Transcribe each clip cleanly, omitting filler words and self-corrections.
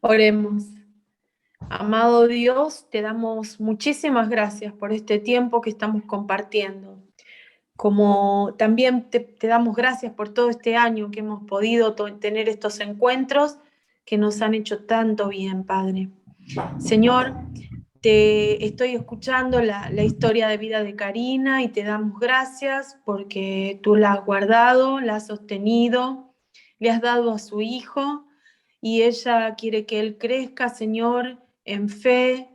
Oremos. Amado Dios, te damos muchísimas gracias por este tiempo que estamos compartiendo. Como también te damos gracias por todo este año que hemos podido tener estos encuentros que nos han hecho tanto bien, Padre. Señor, te estoy escuchando la historia de vida de Karina y te damos gracias porque tú la has guardado, la has sostenido, le has dado a su hijo y ella quiere que él crezca, Señor, en fe,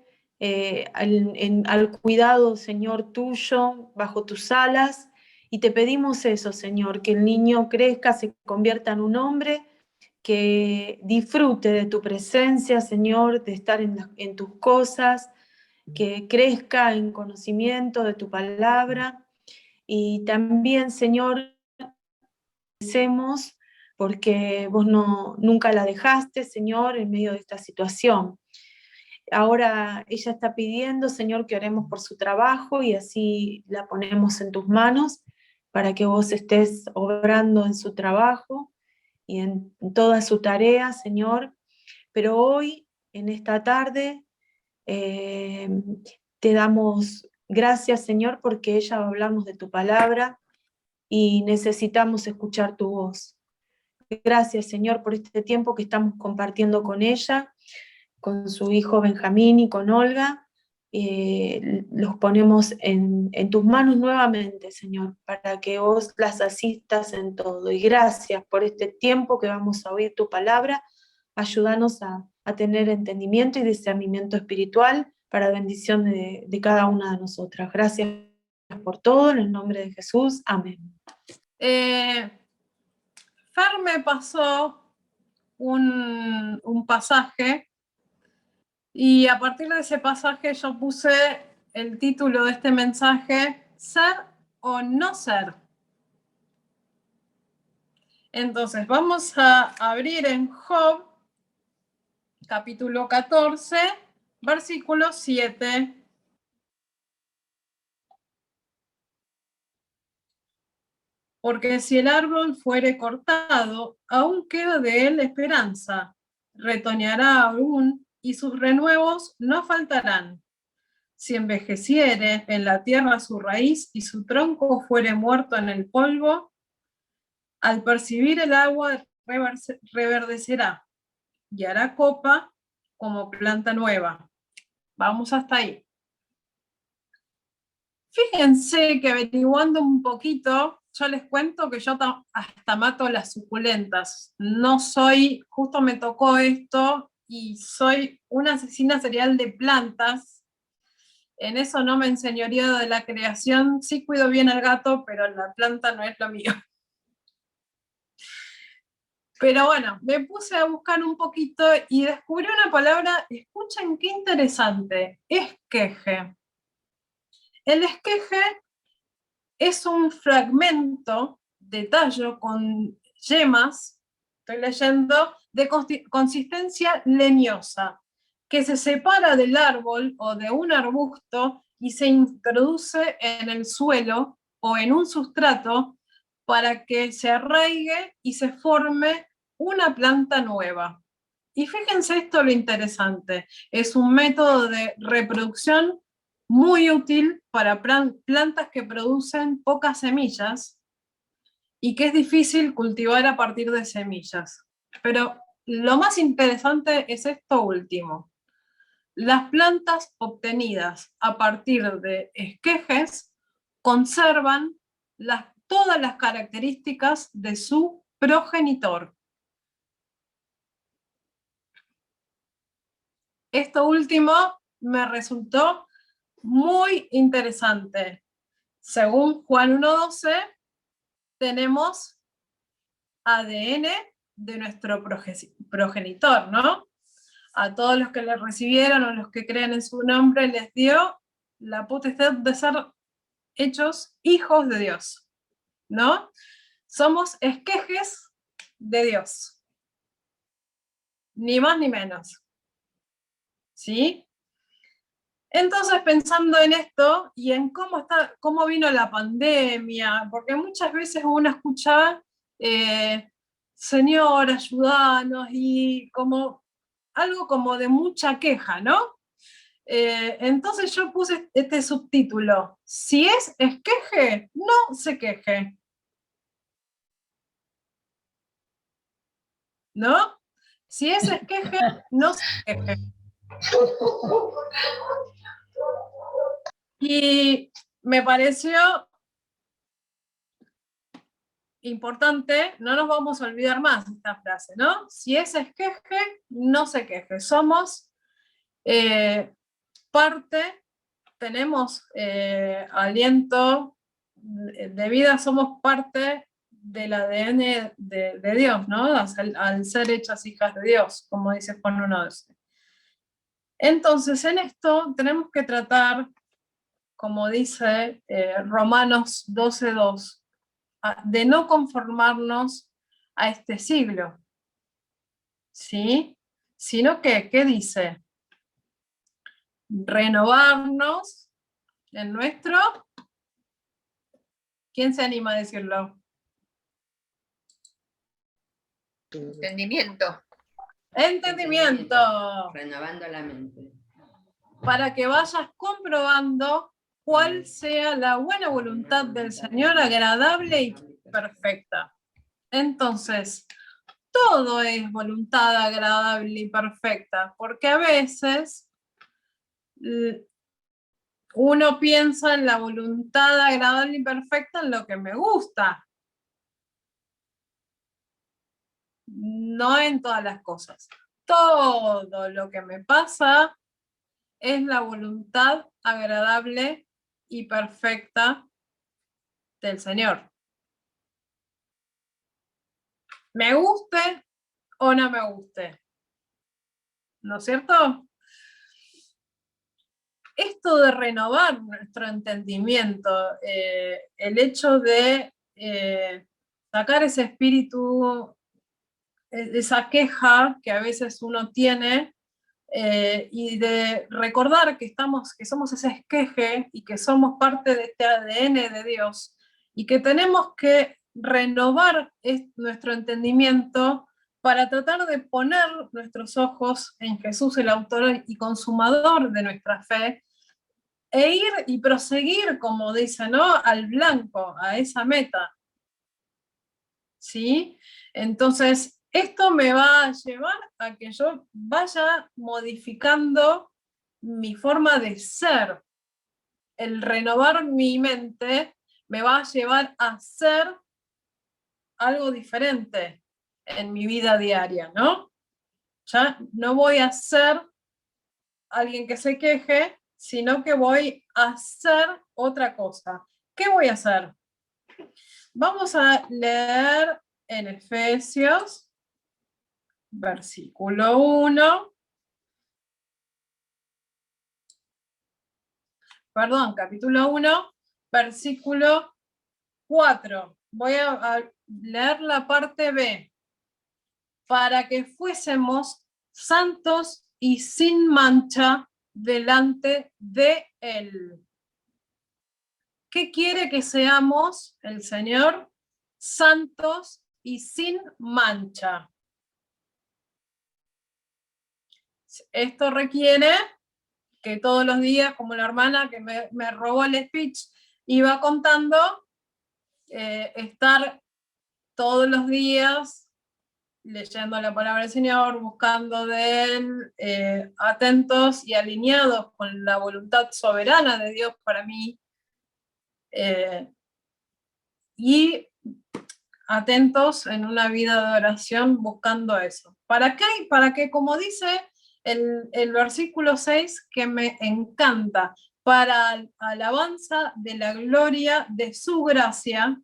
al cuidado, Señor, tuyo, bajo tus alas. Y te pedimos eso, Señor, que el niño crezca, se convierta en un hombre que disfrute de tu presencia, Señor, de estar en tus cosas, que crezca en conocimiento de tu palabra. Y también, Señor, agradecemos porque vos nunca la dejaste, Señor, en medio de esta situación. Ahora ella está pidiendo, Señor, que oremos por su trabajo y así la ponemos en tus manos para que vos estés obrando en su trabajo y en toda su tarea, Señor. Pero hoy, en esta tarde, eh, te damos gracias, Señor, porque ella va a hablarnos de tu palabra y necesitamos escuchar tu voz. Gracias, Señor, por este tiempo que estamos compartiendo con ella, con su hijo Benjamín y con Olga. Los ponemos en tus manos nuevamente, Señor, para que vos las asistas en todo. Y gracias por este tiempo que vamos a oír tu palabra. Ayúdanos a tener entendimiento y discernimiento espiritual para bendición de cada una de nosotras. Gracias por todo, en el nombre de Jesús. Amén. Fer me pasó un pasaje y a partir de ese pasaje yo puse el título de este mensaje, ¿ser o no ser? Entonces vamos a abrir en Job, capítulo 14, versículo 7. Porque si el árbol fuere cortado, aún queda de él esperanza, retoñará aún, y sus renuevos no faltarán. Si envejeciere en la tierra su raíz y su tronco fuere muerto en el polvo, al percibir el agua reverdecerá y hará copa como planta nueva. Vamos hasta ahí. Fíjense que averiguando un poquito, yo les cuento que yo hasta mato las suculentas. No soy, justo me tocó esto y soy una asesina serial de plantas. En eso no me enseñoría de la creación. Sí cuido bien al gato, pero la planta no es lo mío. Pero bueno, me puse a buscar un poquito y descubrí una palabra, escuchen qué interesante, esqueje. El esqueje es un fragmento de tallo con yemas, estoy leyendo, de consistencia leñosa, que se separa del árbol o de un arbusto y se introduce en el suelo o en un sustrato para que se arraigue y se forme una planta nueva. Y fíjense esto lo interesante, es un método de reproducción muy útil para plantas que producen pocas semillas y que es difícil cultivar a partir de semillas. Pero lo más interesante es esto último. Las plantas obtenidas a partir de esquejes conservan todas las características de su progenitor. Esto último me resultó muy interesante. Según Juan 1.12, tenemos ADN de nuestro progenitor, ¿no? A todos los que le recibieron o los que creen en su nombre les dio la potestad de ser hechos hijos de Dios, ¿no? Somos esquejes de Dios, ni más ni menos, ¿sí? Entonces, pensando en esto y en cómo vino la pandemia, porque muchas veces uno escucha, Señor, ayúdanos, y como algo como de mucha queja, ¿no? Entonces yo puse este subtítulo: si es esqueje, no se queje. ¿No? Si es esqueje, no se queje. Y me pareció importante, no nos vamos a olvidar más de esta frase, ¿no? Si es esqueje, no se queje. Somos parte, tenemos aliento de vida, somos parte del ADN de Dios, ¿no? Al ser hechas hijas de Dios, como dice Juan 1:12. Entonces, en esto tenemos que tratar, como dice Romanos 12:2, de no conformarnos a este siglo, ¿sí? Sino que, ¿qué dice? Renovarnos en nuestro... ¿Quién se anima a decirlo? Entendimiento. Entendimiento. Renovando la mente. Para que vayas comprobando cuál sea la buena voluntad del Señor, agradable y perfecta. Entonces, todo es voluntad agradable y perfecta, porque a veces uno piensa en la voluntad agradable y perfecta en lo que me gusta, no en todas las cosas. Todo lo que me pasa es la voluntad agradable y perfecta del Señor. Me guste o no me guste. ¿No es cierto? Esto de renovar nuestro entendimiento, el hecho de sacar ese espíritu, esa queja que a veces uno tiene, y de recordar que somos ese esqueje y que somos parte de este ADN de Dios y que tenemos que renovar nuestro entendimiento para tratar de poner nuestros ojos en Jesús, el autor y consumador de nuestra fe, e ir y proseguir, como dice, ¿no?, al blanco, a esa meta. ¿Sí? Entonces, esto me va a llevar a que yo vaya modificando mi forma de ser. El renovar mi mente me va a llevar a ser algo diferente en mi vida diaria, ¿no? Ya no voy a ser alguien que se queje, sino que voy a hacer otra cosa. ¿Qué voy a hacer? Vamos a leer en Efesios, versículo 1. Perdón, capítulo 1, versículo 4. Voy a leer la parte B. Para que fuésemos santos y sin mancha delante de Él. ¿Qué quiere que seamos el Señor? Santos y sin mancha. Esto requiere que todos los días, como la hermana que me robó el speech iba contando, estar todos los días leyendo la palabra del Señor, buscando de Él, atentos y alineados con la voluntad soberana de Dios para mí, y atentos en una vida de oración buscando eso. ¿Para qué? Para que, como dice el versículo 6, que me encanta, para alabanza de la gloria de su gracia,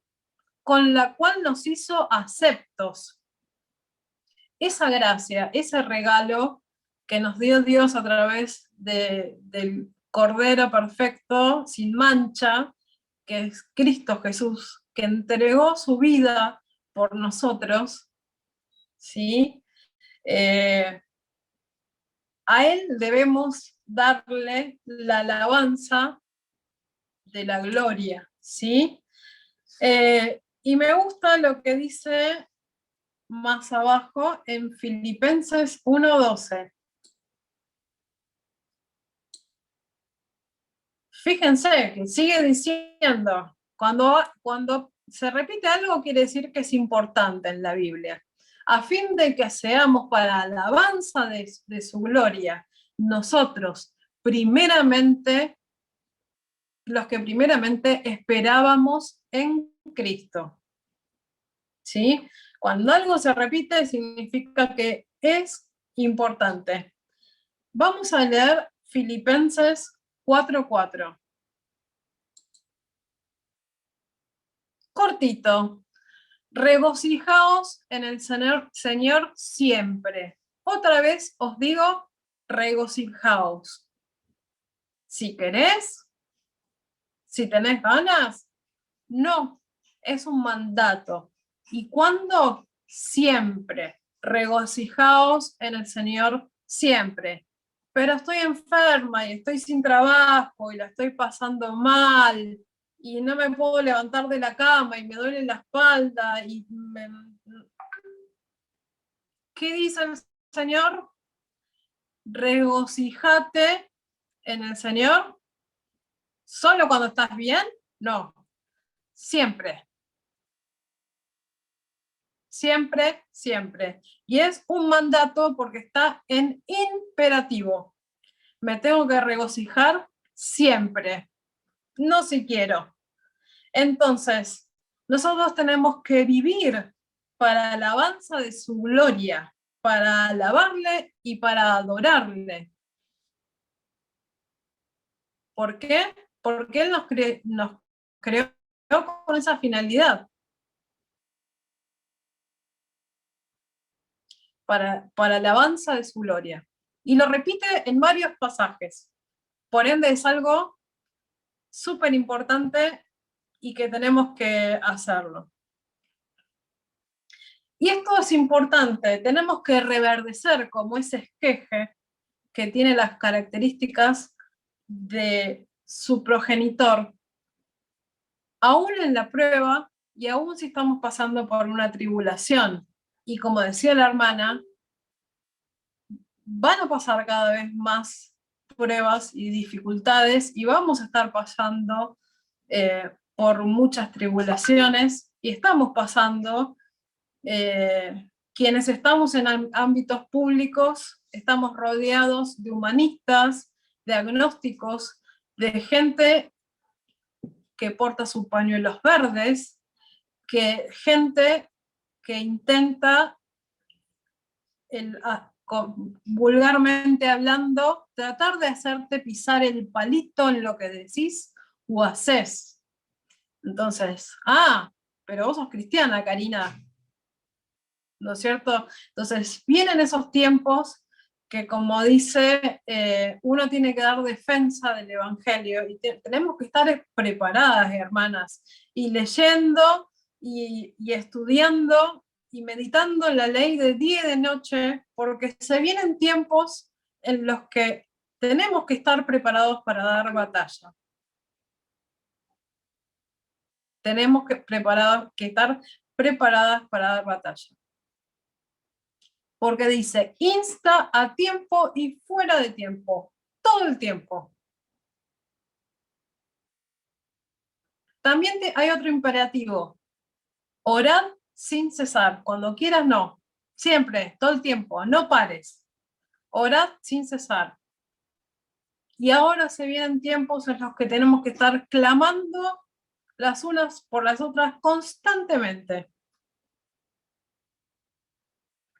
con la cual nos hizo aceptos. Esa gracia, ese regalo que nos dio Dios a través del Cordero perfecto, sin mancha, que es Cristo Jesús, que entregó su vida por nosotros, ¿sí? A Él debemos darle la alabanza de la gloria, ¿sí? Y me gusta lo que dice más abajo en Filipenses 1:12. Fíjense que sigue diciendo, cuando se repite algo quiere decir que es importante en la Biblia, a fin de que seamos para alabanza de su gloria, nosotros primeramente, los que primeramente esperábamos en Cristo. ¿Sí? Cuando algo se repite significa que es importante. Vamos a leer Filipenses 4:4. Cortito. Regocijaos en el Señor siempre. Otra vez os digo, regocijaos. Si querés, si tenés ganas, no, es un mandato. ¿Y cuándo? Siempre. Regocijaos en el Señor siempre. Pero estoy enferma y estoy sin trabajo y la estoy pasando mal y no me puedo levantar de la cama y me duele la espalda ¿Qué dice el Señor? Regocijate en el Señor. ¿Solo cuando estás bien? No, siempre. Siempre, siempre. Y es un mandato porque está en imperativo. Me tengo que regocijar siempre, no si quiero. Entonces, nosotros tenemos que vivir para alabanza de su gloria, para alabarle y para adorarle. ¿Por qué? Porque Él nos creó con esa finalidad. Para alabanza de su gloria. Y lo repite en varios pasajes. Por ende es algo súper importante y que tenemos que hacerlo. Y esto es importante, tenemos que reverdecer como ese esqueje que tiene las características de su progenitor, aún en la prueba y aún si estamos pasando por una tribulación. Y como decía la hermana, van a pasar cada vez más pruebas y dificultades y vamos a estar pasando por muchas tribulaciones y estamos pasando, quienes estamos en ámbitos públicos, estamos rodeados de humanistas, de agnósticos, de gente que porta sus pañuelos verdes, gente que intenta vulgarmente hablando, tratar de hacerte pisar el palito en lo que decís o haces. Entonces, pero vos sos cristiana, Karina, ¿no es cierto? Entonces, vienen esos tiempos que, como dice, uno tiene que dar defensa del Evangelio y tenemos que estar preparadas, hermanas, y leyendo y estudiando y meditando la ley de día y de noche, porque se vienen tiempos en los que tenemos que estar preparados para dar batalla. Tenemos que estar preparadas para dar batalla. Porque dice, insta a tiempo y fuera de tiempo, todo el tiempo. También hay otro imperativo, orad sin cesar, cuando quieras no, siempre, todo el tiempo, no pares, orad sin cesar. Y ahora se vienen tiempos en los que tenemos que estar clamando las unas por las otras constantemente.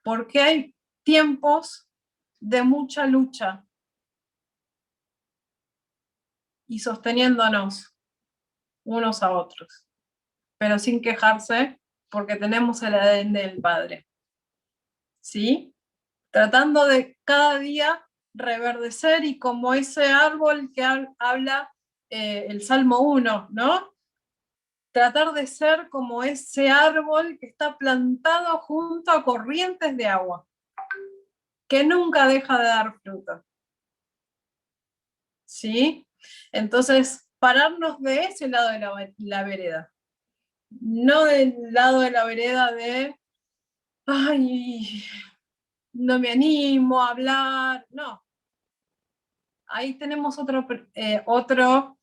Porque hay tiempos de mucha lucha y sosteniéndonos unos a otros, pero sin quejarse porque tenemos el ADN del Padre. ¿Sí? Tratando de cada día reverdecer y como ese árbol que habla el Salmo 1, ¿no? Tratar de ser como ese árbol que está plantado junto a corrientes de agua, que nunca deja de dar fruto. ¿Sí? Entonces, pararnos de ese lado de la vereda, no del lado de la vereda de, ay, no me animo a hablar, no. Ahí tenemos otro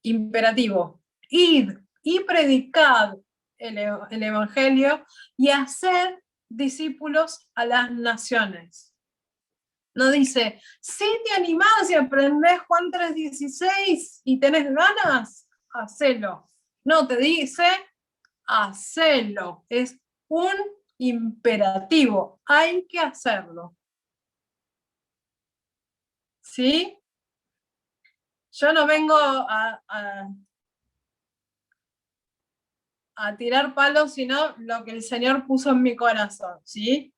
imperativo. Id y predicad el Evangelio y haced discípulos a las naciones. No dice, si te animás y aprendés Juan 3:16 y tenés ganas, hacelo. No, te dice, hacelo. Es un imperativo, hay que hacerlo. ¿Sí? Yo no vengo a tirar palos, sino lo que el Señor puso en mi corazón, ¿sí?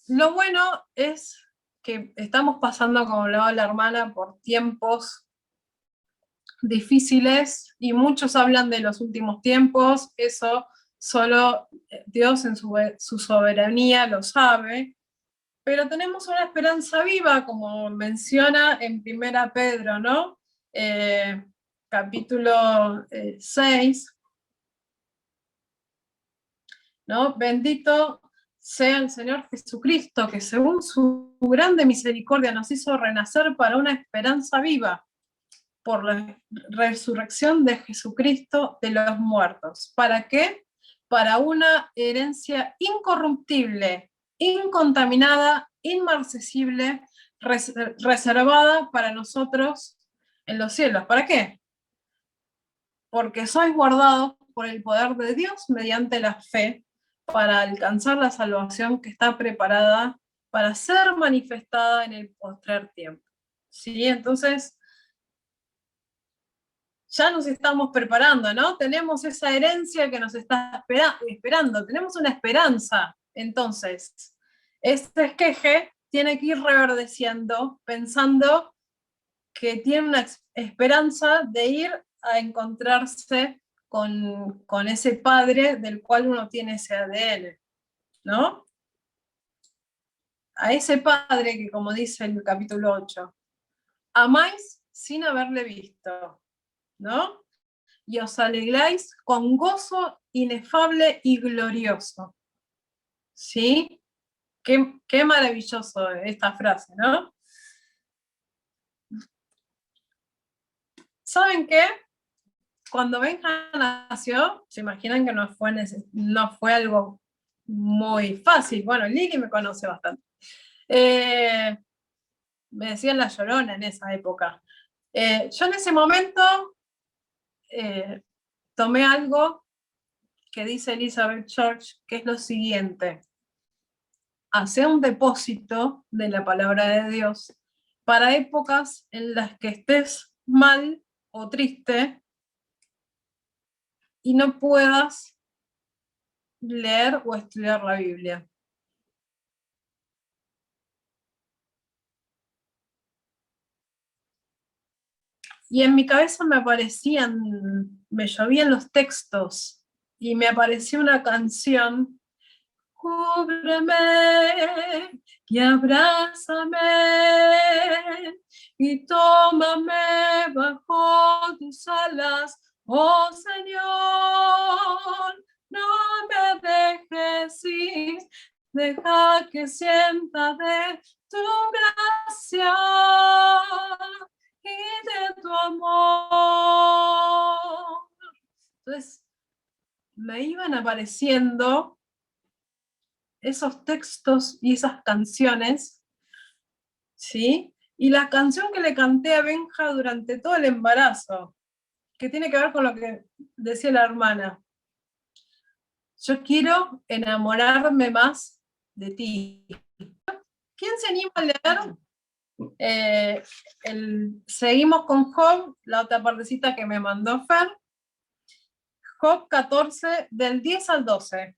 Lo bueno es que estamos pasando, como hablaba la hermana, por tiempos difíciles y muchos hablan de los últimos tiempos, eso solo Dios en su soberanía lo sabe, pero tenemos una esperanza viva, como menciona en 1 Pedro, ¿no? Capítulo 6, ¿no? Bendito sea el Señor Jesucristo, que según su grande misericordia nos hizo renacer para una esperanza viva por la resurrección de Jesucristo de los muertos. ¿Para qué? Para una herencia incorruptible, incontaminada, inmarcesible, reservada para nosotros en los cielos. ¿Para qué? Porque sois guardados por el poder de Dios mediante la fe para alcanzar la salvación que está preparada para ser manifestada en el postrer tiempo. ¿Sí? Entonces, ya nos estamos preparando, ¿no? Tenemos esa herencia que nos está esperando, tenemos una esperanza. Entonces, este esqueje tiene que ir reverdeciendo, pensando que tiene una esperanza de ir a encontrarse con ese padre del cual uno tiene ese ADN, ¿no? A ese padre que, como dice el capítulo 8, amáis sin haberle visto, ¿no? Y os alegráis con gozo inefable y glorioso. ¿Sí? Qué maravilloso esta frase, ¿no? ¿Saben qué? Cuando Benja nació, se imaginan que no fue algo muy fácil. Bueno, Lili me conoce bastante. Me decían la Llorona en esa época. Yo en ese momento tomé algo que dice Elizabeth Church, que es lo siguiente: hacer un depósito de la palabra de Dios para épocas en las que estés mal o triste y no puedas leer o estudiar la Biblia. Y en mi cabeza me llovían los textos y me apareció una canción: cúbreme y abrázame y tómame bajo tus alas, oh Señor, no me dejes ir, deja que sienta de tu gracia y de tu amor. Entonces me iban apareciendo esos textos y esas canciones, ¿sí? Y la canción que le canté a Benja durante todo el embarazo, que tiene que ver con lo que decía la hermana. Yo quiero enamorarme más de ti. ¿Quién se anima a leer? Seguimos con Job, la otra partecita que me mandó Fer. Job 14, del 10 al 12.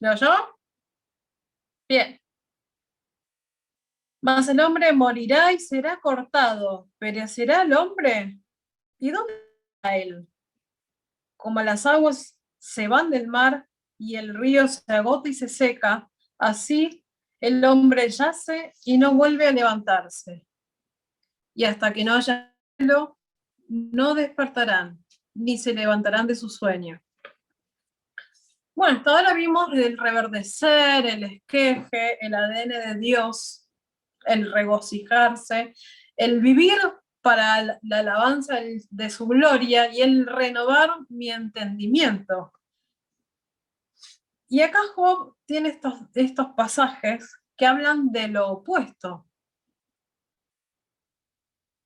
¿Lo oyó? Bien. Mas el hombre morirá y será cortado. ¿Perecerá el hombre? ¿Y dónde está él? Como las aguas se van del mar y el río se agota y se seca, así el hombre yace y no vuelve a levantarse. Y hasta que no haya cielo, no despertarán, ni se levantarán de su sueño. Bueno, hasta ahora vimos el reverdecer, el esqueje, el ADN de Dios, el regocijarse, el vivir para la alabanza de su gloria y el renovar mi entendimiento. Y acá Job tiene estos pasajes que hablan de lo opuesto.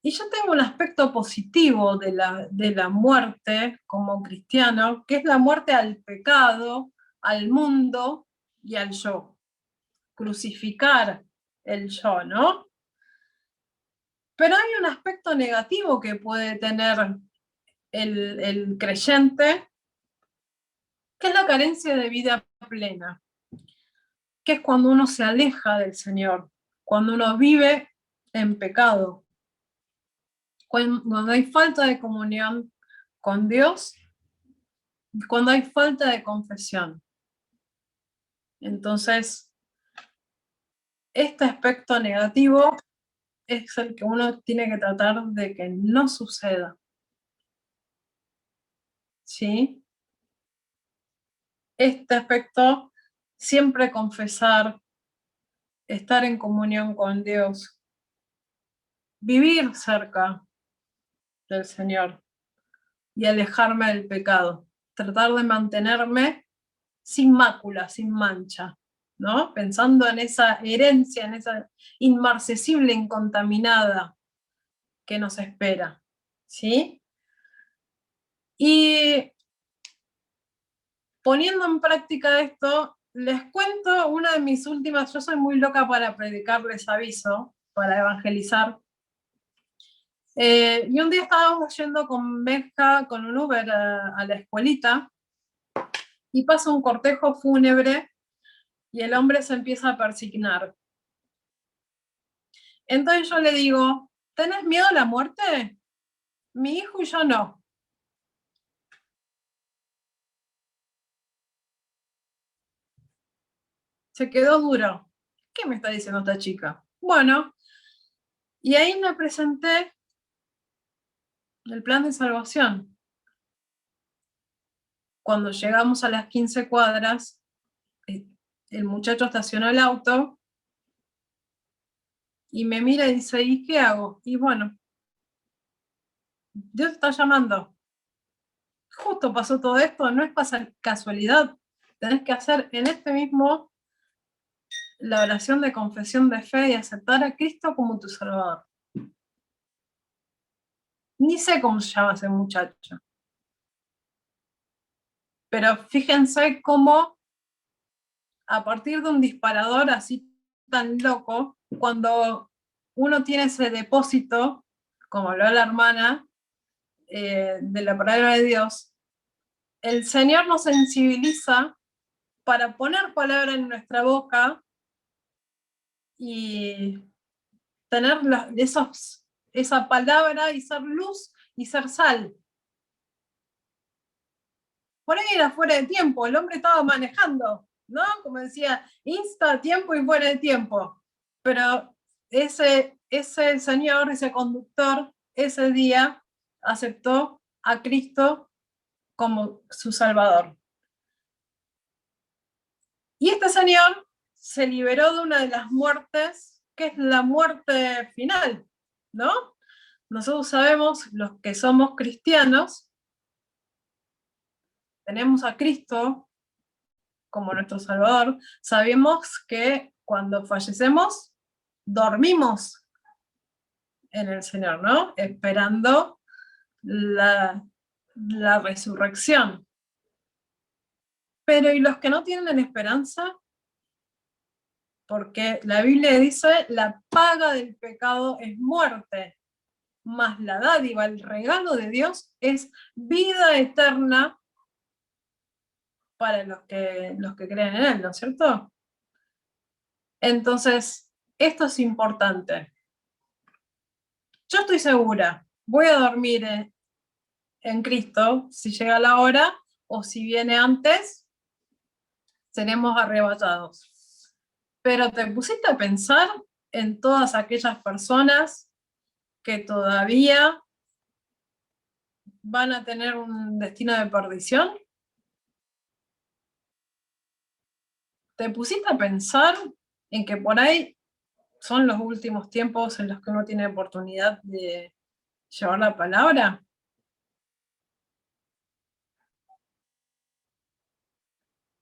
Y yo tengo un aspecto positivo de la muerte como cristiano, que es la muerte al pecado, al mundo y al yo. Crucificar el yo, ¿no? Pero hay un aspecto negativo que puede tener el creyente, que es la carencia de vida plena, que es cuando uno se aleja del Señor, cuando uno vive en pecado, cuando hay falta de comunión con Dios, cuando hay falta de confesión. Entonces, este aspecto negativo es el que uno tiene que tratar de que no suceda. ¿Sí? Este aspecto, siempre confesar, estar en comunión con Dios, vivir cerca del Señor y alejarme del pecado, tratar de mantenerme sin mácula, sin mancha, ¿no? Pensando en esa herencia, en esa inmarcesible, incontaminada que nos espera, ¿sí? Y poniendo en práctica esto, les cuento una de mis últimas, yo soy muy loca para predicar, les aviso, para evangelizar. Y un día estábamos yendo con Benja, con un Uber a la escuelita, y pasa un cortejo fúnebre, y el hombre se empieza a persignar. Entonces yo le digo, ¿tenés miedo a la muerte? Mi hijo y yo no. Se quedó duro. ¿Qué me está diciendo esta chica? Bueno, y ahí me presenté el plan de salvación. Cuando llegamos a las 15 cuadras, el muchacho estacionó el auto y me mira y dice, ¿y qué hago? Y bueno, Dios está llamando. Justo pasó todo esto, no es casualidad. Tenés que hacer en este mismo la oración de confesión de fe y aceptar a Cristo como tu Salvador. Ni sé cómo se llama ese muchacho. Pero fíjense cómo a partir de un disparador así tan loco, cuando uno tiene ese depósito, como habló la hermana, de la palabra de Dios, el Señor nos sensibiliza para poner palabra en nuestra boca y tener esa palabra y ser luz y ser sal. Por ahí era fuera de tiempo, el hombre estaba manejando, ¿no? Como decía, insta, tiempo y fuera de tiempo. Pero ese señor, ese conductor, ese día aceptó a Cristo como su Salvador. Y este señor se liberó de una de las muertes, que es la muerte final, ¿no? Nosotros sabemos, los que somos cristianos, tenemos a Cristo como nuestro Salvador, sabemos que cuando fallecemos, dormimos en el Señor, ¿no? Esperando la resurrección. Pero ¿y los que no tienen esperanza? Porque la Biblia dice, la paga del pecado es muerte, mas la dádiva, el regalo de Dios es vida eterna para los que creen en Él, ¿no es cierto? Entonces, esto es importante. Yo estoy segura, voy a dormir en Cristo, si llega la hora, o si viene antes, seremos arrebatados. Pero ¿te pusiste a pensar en todas aquellas personas que todavía van a tener un destino de perdición? ¿Te pusiste a pensar en que por ahí son los últimos tiempos en los que uno tiene oportunidad de llevar la palabra?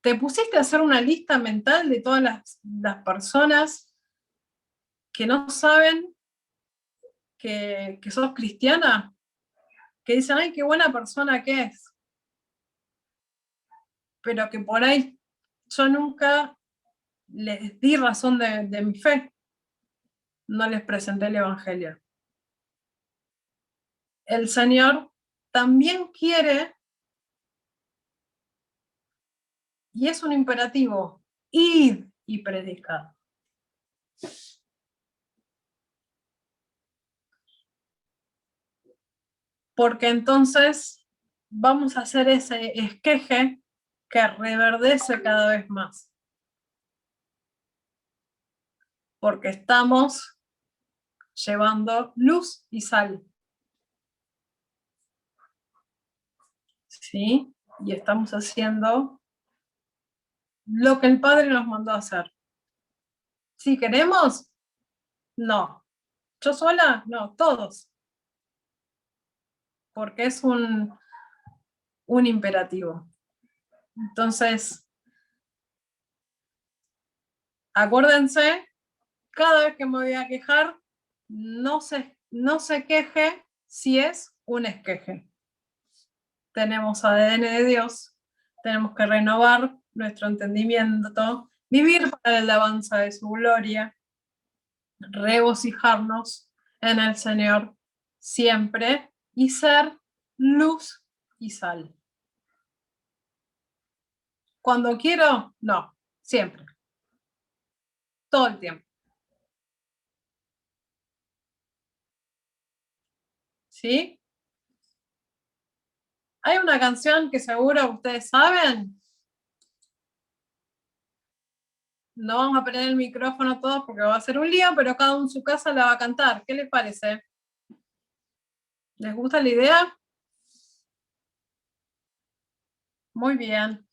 ¿Te pusiste a hacer una lista mental de todas las personas que no saben que sos cristiana? Que dicen, ay, qué buena persona que es. Pero que por ahí yo nunca les di razón de mi fe. No les presenté el Evangelio. El Señor también quiere, y es un imperativo, id y predicad. Porque entonces vamos a hacer ese esqueje que reverdece cada vez más. Porque estamos llevando luz y sal. ¿Sí? Y estamos haciendo lo que el Padre nos mandó a hacer. ¿Sí queremos? No. ¿Yo sola? No, todos. Porque es un imperativo. Entonces, acuérdense, cada vez que me voy a quejar, no se queje si es un esqueje. Tenemos ADN de Dios, tenemos que renovar nuestro entendimiento, vivir para la alabanza de su gloria, regocijarnos en el Señor siempre y ser luz y sal. Cuando quiero, no, siempre, todo el tiempo. ¿Sí? Hay una canción que seguro ustedes saben. No vamos a poner el micrófono todos porque va a ser un lío, pero cada uno en su casa la va a cantar. ¿Qué les parece? ¿Les gusta la idea? Muy bien.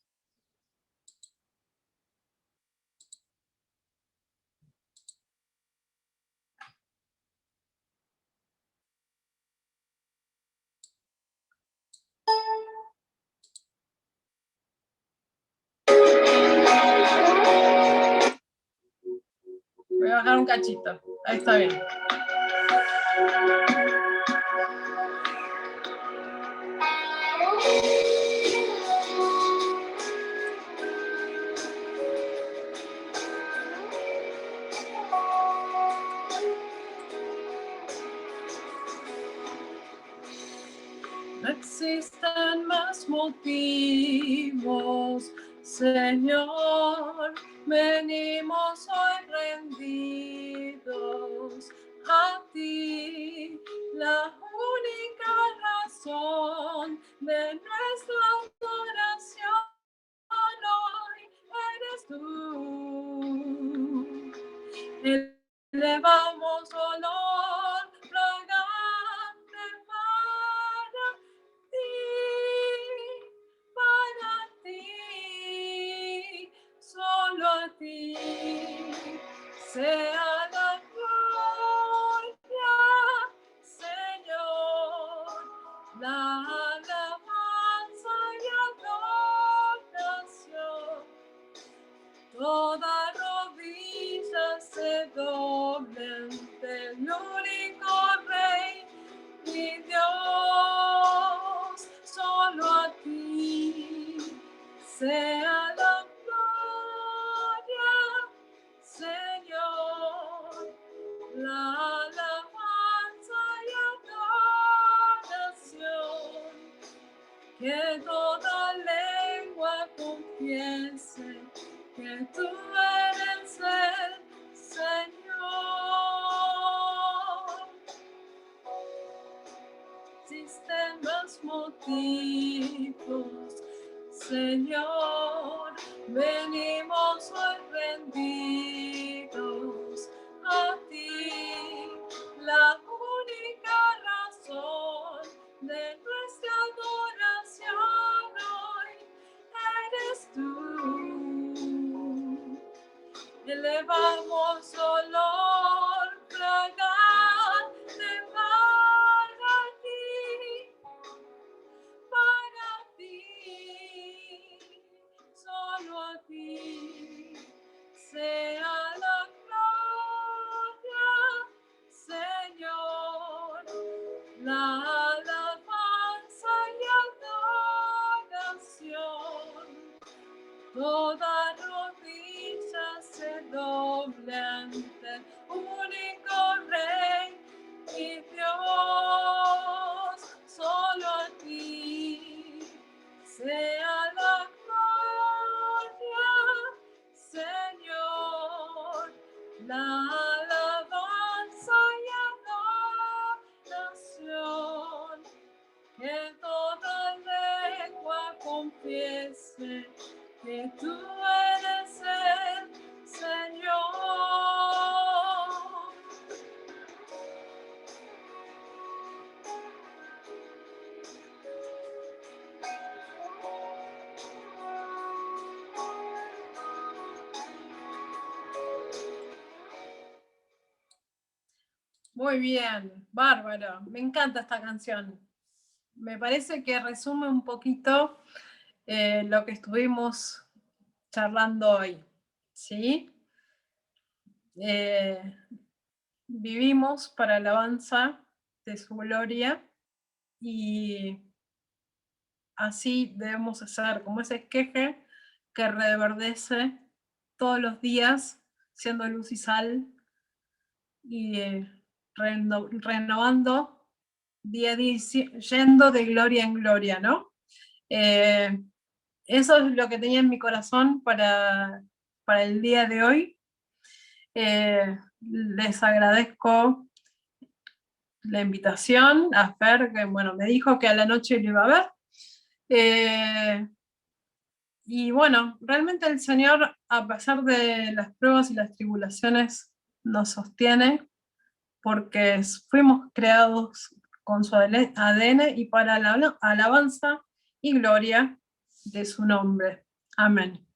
Voy a bajar un cachito. Ahí está bien. No existen más motivos, Señor, venimos hoy rendidos a ti, la única razón de nuestra adoración hoy eres tú. Elevamos olor fragante para ti, solo a ti sea la gloria, Señor, la alabanza y adoración. Toda rodilla se doble ante el único Rey mi Dios, solo a ti sea la gloria, Señor, la alabanza y adoración. Que toda lengua confiese que tú eres el Señor. Existen más motivos, Señor, venimos hoy rendidos a ti, la única razón de nuestra adoración hoy eres tú. Elevamos olor fragante para ti, solo a ti sea la gloria, Señor, la alabanza y adoración. Toda rodilla se doble ante el único Rey y Dios, solo a ti sea la gloria, Señor, la alabanza y adoración. Que toda lengua confiese que tú eres el Señor. Muy bien, bárbaro. Me encanta esta canción. Me parece que resume un poquito lo que estuvimos charlando hoy, ¿sí? Vivimos para alabanza de su gloria y así debemos hacer, como ese esqueje que reverdece todos los días, siendo luz y sal y renovando día a día, yendo de gloria en gloria, ¿no? Eso es lo que tenía en mi corazón para el día de hoy. Les agradezco la invitación a Fer, que bueno, me dijo que a la noche lo iba a ver. Y bueno, realmente el Señor, a pesar de las pruebas y las tribulaciones, nos sostiene porque fuimos creados con su ADN y para la alabanza y gloria de su nombre. Amén.